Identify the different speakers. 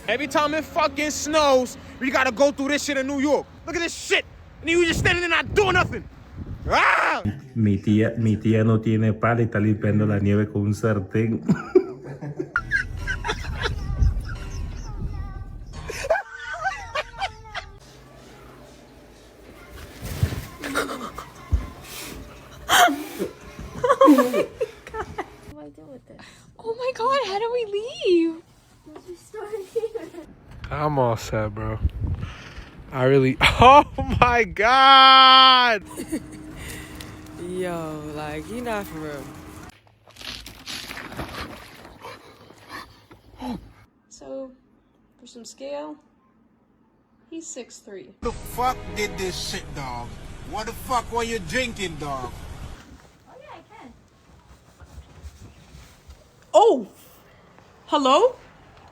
Speaker 1: Every time it fucking snows, we gotta go through this shit in New York. Look at this shit. And you just standing there not doing nothing. Ah!
Speaker 2: Mi tía no tiene pala y está limpiando la nieve con un sartén.
Speaker 3: Oh my god, how do we leave?
Speaker 1: I'm all set, bro. I really... Oh my God!
Speaker 4: Yo, like, he not for real.
Speaker 3: So, for some scale, he's 6'3".
Speaker 5: Who the fuck did this shit, dog? What the fuck were you drinking, dog?
Speaker 3: Oh yeah, I can.
Speaker 4: Oh! Hello?